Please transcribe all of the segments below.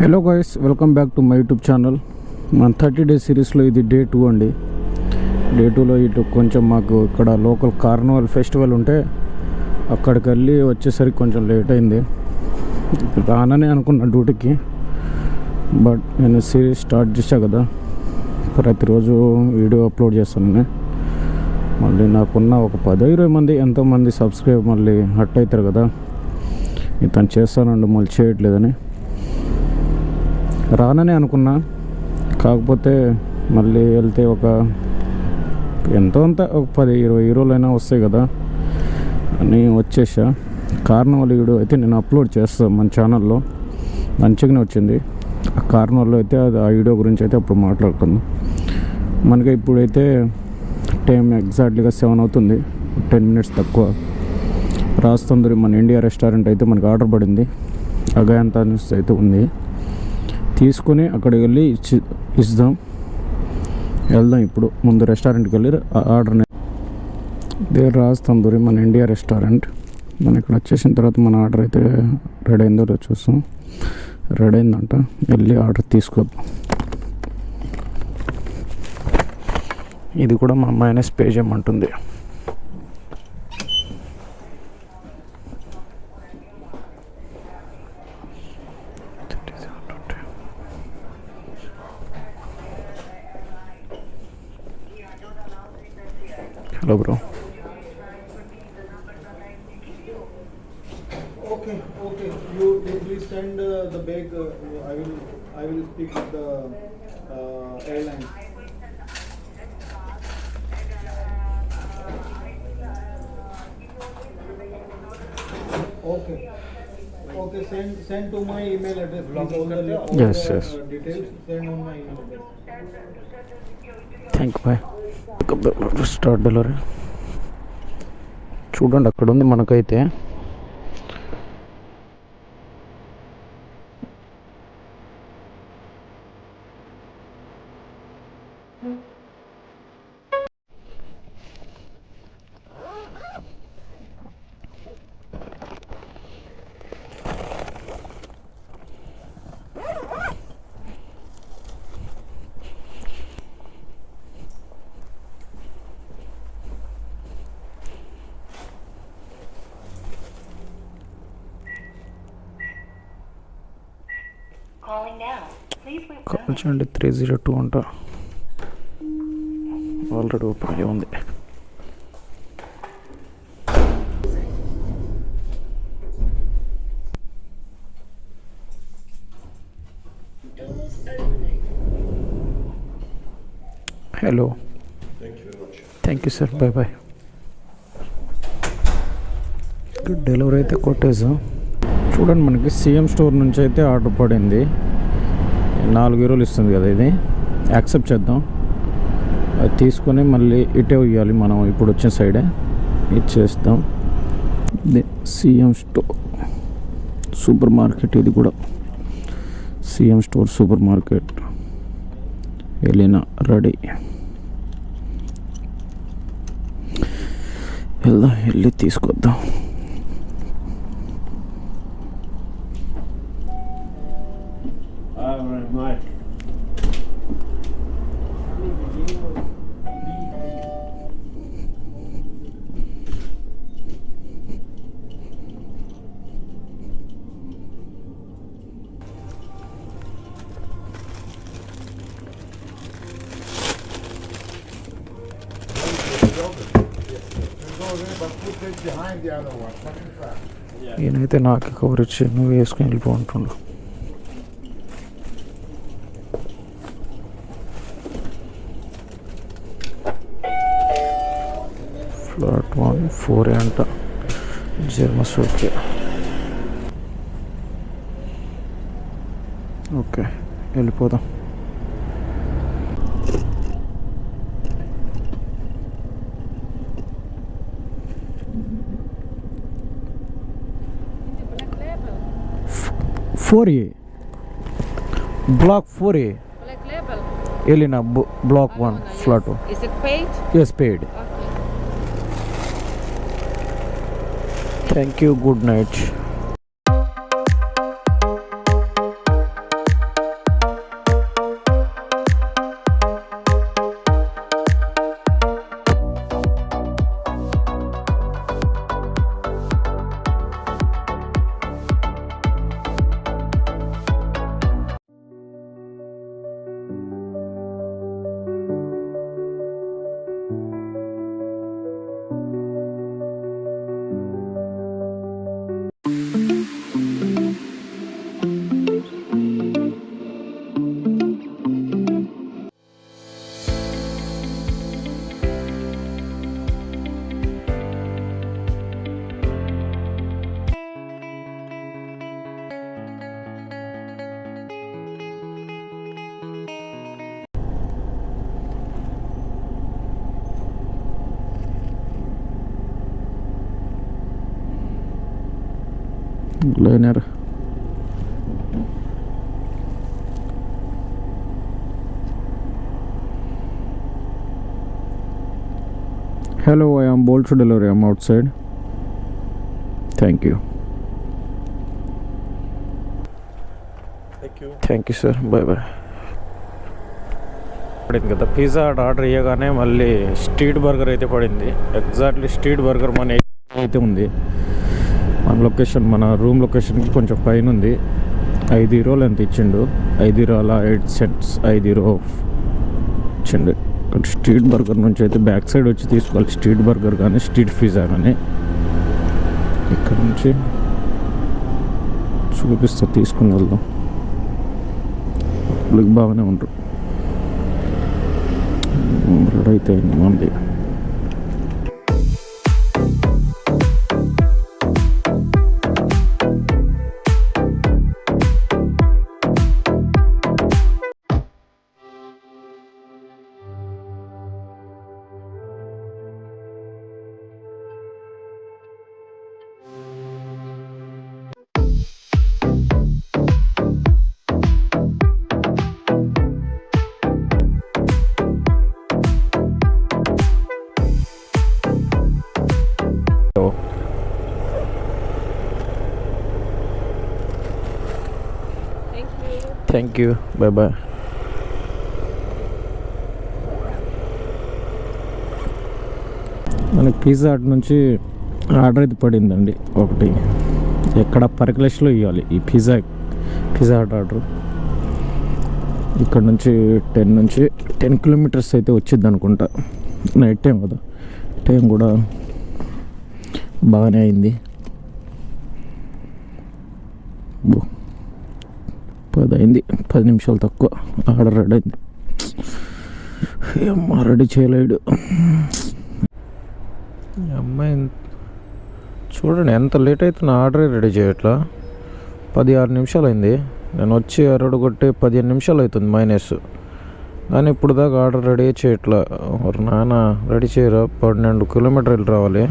Hello guys, welcome back to my YouTube channel. మన 30 days సిరీస్లో ఇది డే 2 అండి. డే 2లో ఇటు కొంచెం మాకు ఇక్కడ లోకల్ కార్నివల్ ఫెస్టివల్ ఉంటే అక్కడికి వెళ్ళి వచ్చేసరికి కొంచెం లేట్ అయింది. రానని అనుకున్న డ్యూటీకి, బట్ నేను సిరీస్ స్టార్ట్ చేశా కదా, ప్రతిరోజు వీడియో అప్లోడ్ చేస్తాను. మళ్ళీ నాకున్న ఒక 10-20 మంది ఎంతోమంది సబ్స్క్రైబ్ మళ్ళీ హట్ అవుతారు కదా, ఇతను చేస్తానండి మళ్ళీ చేయట్లేదని రానని అనుకున్నా. కాకపోతే మళ్ళీ వెళ్తే ఒక ఎంతో అంత ఒక 10-20 యూరోలైనా వస్తాయి కదా అని వచ్చేసా. కార్నివల్ వీడియో అయితే నేను అప్లోడ్ చేస్తాను మన ఛానల్లో, మంచిగానే వచ్చింది. ఆ కార్నివల్లో అయితే ఆ వీడియో గురించి అయితే అప్పుడు మాట్లాడుకుందాం. మనకి ఇప్పుడైతే టైం ఎగ్జాక్ట్లీగా 7 అవుతుంది, 10 మినిట్స్ తక్కువ. రాస్తుంది మన ఇండియా రెస్టారెంట్ అయితే మనకి ఆర్డర్ పడింది. అగాయంతా అయితే ఉంది, తీసుకొని అక్కడికి వెళ్ళి వెళ్దాం. ఇప్పుడు ముందు రెస్టారెంట్కి వెళ్ళి ఆర్డర్ని దేర్ రాజతందూరి మన ఇండియా రెస్టారెంట్. మన ఇక్కడ వచ్చేసిన తర్వాత మన ఆర్డర్ అయితే రెడీ అయిందో చూస్తాం. రెడీ అయిందంట, వెళ్ళి ఆర్డర్ తీసుకోద్దాం. ఇది కూడా మా మైనస్ పే చేయమంటుంది. Hello, bro. Okay. You please send the bag. I will speak with the airline. Okay. Send to my email address. Yes. Details send on my email address. Thank bye. Start delivery చూడండి, అక్కడ ఉంది మనకైతే. Call చేయండి, 302 అంట. Already open అయ్యి ఉంది. Hello, thank you sir, bye. Delivery అయితే కొట్టేసాం. చూడండి, మనకి సిఎం స్టోర్ నుంచి అయితే ఆర్డర్ పడింది. 4 యూరోలు ఇస్తుంది కదా, ఇది యాక్సెప్ట్ చేద్దాం. అది తీసుకొని మళ్ళీ ఇటే ఇవ్వాలి మనం. ఇప్పుడు వచ్చిన సైడే ఇచ్చేస్తాం. ఇది సిఎం స్టోర్ సూపర్ మార్కెట్. ఇది కూడా సిఎం స్టోర్ సూపర్ మార్కెట్. వెళ్ళినా రెడీ, వెళ్ళి తీసుకొద్దాం. ఈయనైతే నాకు కవర్ ఇచ్చి నువ్వు వేసుకొని వెళ్ళిపోంటుండు. ఫ్లాట్ 1 4 అంట, జర్మస్. ఓకే, వెళ్ళిపోదాం. Block 4A. Black label. Elena, block 1, flat 1. Is it paid? Yes, paid. Okay. Thank you. Good night. లేనర్. Hello, I am bold to delivery. I'm outside. Thank you. Thank you sir. Bye bye. పడింది కదా pizza order చేయగానే మళ్ళీ street burger అయితే పడింది. Exactly street burger మన అయితే ఉంది. మన లొకేషన్, మన రూమ్ లొకేషన్కి కొంచెం పైన ఉంది. €5 ఎంత ఇచ్చిండు, €5.08, €5 ఇచ్చిండు. ఇక్కడ స్ట్రీట్ బర్గర్ నుంచి అయితే బ్యాక్ సైడ్ వచ్చి తీసుకోవాలి. స్ట్రీట్ బర్గర్ కానీ స్ట్రీట్ పిజ్జా కానీ ఇక్కడ నుంచి చూపిస్తా, తీసుకుని వెళ్దాం. పబ్లిక్ బాగానే ఉంటారు. రెడీ అయితే మంది. Thank you. Bye bye. మనకి పిజ్జా హట్ నుంచి ఆర్డర్ అయితే పడిందండి ఒకటి. ఎక్కడ పర్క్లెస్లో ఇవ్వాలి ఈ పిజ్జా హట్ ఆర్డర్. ఇక్కడ నుంచి 10 కిలోమీటర్స్ అయితే వచ్చింది అనుకుంటా. నైట్ టైం కదా, టైం కూడా బాగానే అయింది. 10 అయింది, 10 నిమిషాలు తక్కువ ఆర్డర్ రెడీ అయింది. అమ్మ రెడీ చేయలేడు అమ్మాయి. చూడండి ఎంత లేట్ అవుతుంది, ఆర్డరే రెడీ చేయట్లా. 16 నిమిషాలు అయింది. నేను వచ్చి అరడు కొట్టి 15 నిమిషాలు అవుతుంది మైనస్. కానీ ఇప్పుడు దాకా ఆర్డర్ రెడీ చేయట్లా. నాన్న రెడీ చేయరా, 12 కిలోమీటర్లు రావాలి.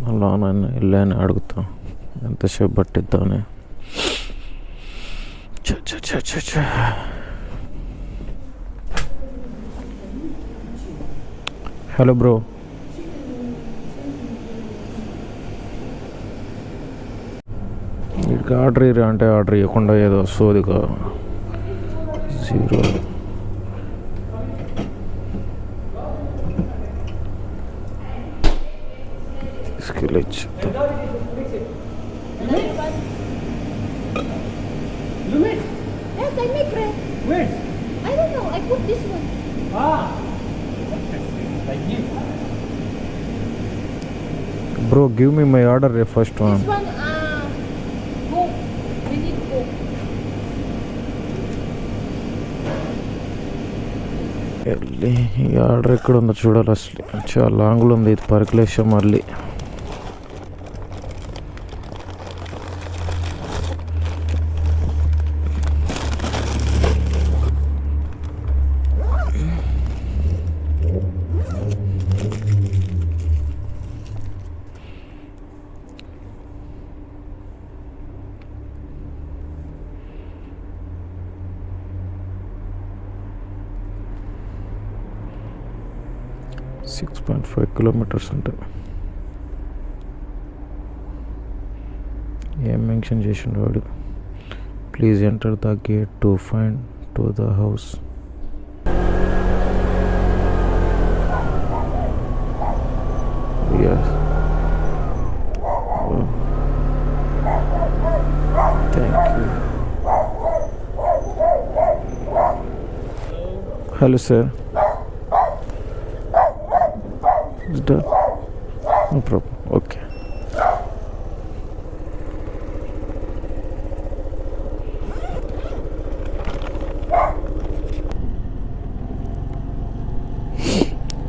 మళ్ళీ నాన్న వెళ్ళాను అడుగుతాం ఎంతసేపు పట్టిద్దామని. Hello bro. వీడికి ఆర్డర్ ఇరా అంటే ఆర్డర్ ఇవ్వకుండా ఏదో సోదిగా 0 తీసుకెళ్ళచ్చు. Yes, I make bread. Wait. I don't know. I put this one. Bro, give me my order, first one. This one, Coke. We need Coke. ఈ ఆర్డర్ ఎక్కడ ఉందో చూడాలి. అసలు చాలా లాంగ్లో ఉంది ఇది. పర్కులేషన్ మళ్ళీ .5 కిలోమీటర్స్ ఉంటుంది. ఏం మెన్షన్ చేసిండు వాడు. Please enter the gate to find to the house. Thank you. Hello sir. No problem. Okay.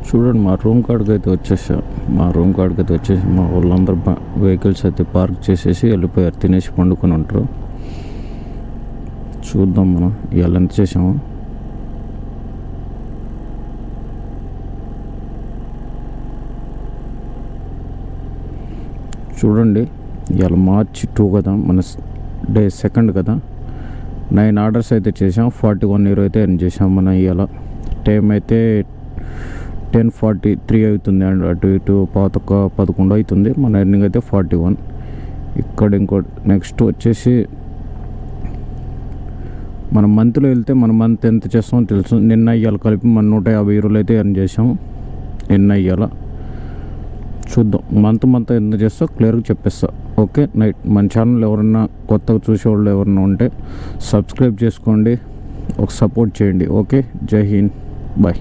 చూడండి మా రూమ్ కాడికి అయితే వచ్చేసా. మా వాళ్ళందరూ వెహికల్స్ అయితే పార్క్ చేసేసి వెళ్ళిపోయారు. తినేసి పండుకొని ఉంటారు. చూద్దాం మనం ఇవాళ ఎంత చేసాము. చూడండి ఇవాళ March 2 కదా, మన డే 2 కదా. 9 ఆర్డర్స్ అయితే చేసాం, 41 euro అయితే ఎర్న్ చేసాం మనం ఇవాళ. టైం అయితే 10:43 అవుతుంది అండ్ అటు ఇటు 11 అవుతుంది. మన ఎర్నింగ్ అయితే 41. ఇక్కడ ఇంకోటి నెక్స్ట్ వచ్చేసి మనం మంత్లో వెళ్తే మన మంత్ ఎంత చేస్తామో తెలుసు. నిన్న ఇవాళ కలిపి మన 150 euro అయితే ఎర్న్ చేసాం నిన్న ఇవాళ. చూద్దాం మంత్ ఎంత చేస్తా క్లియర్గా చెప్పేస్తా. Okay night. మన ఛానల్ ఎవరన్నా కొత్తగా చూసేవాళ్ళు ఎవరన్నా ఉంటే సబ్స్క్రైబ్ చేసుకోండి, ఒక సపోర్ట్ చేయండి. ఓకే, జై హింద్, బాయ్.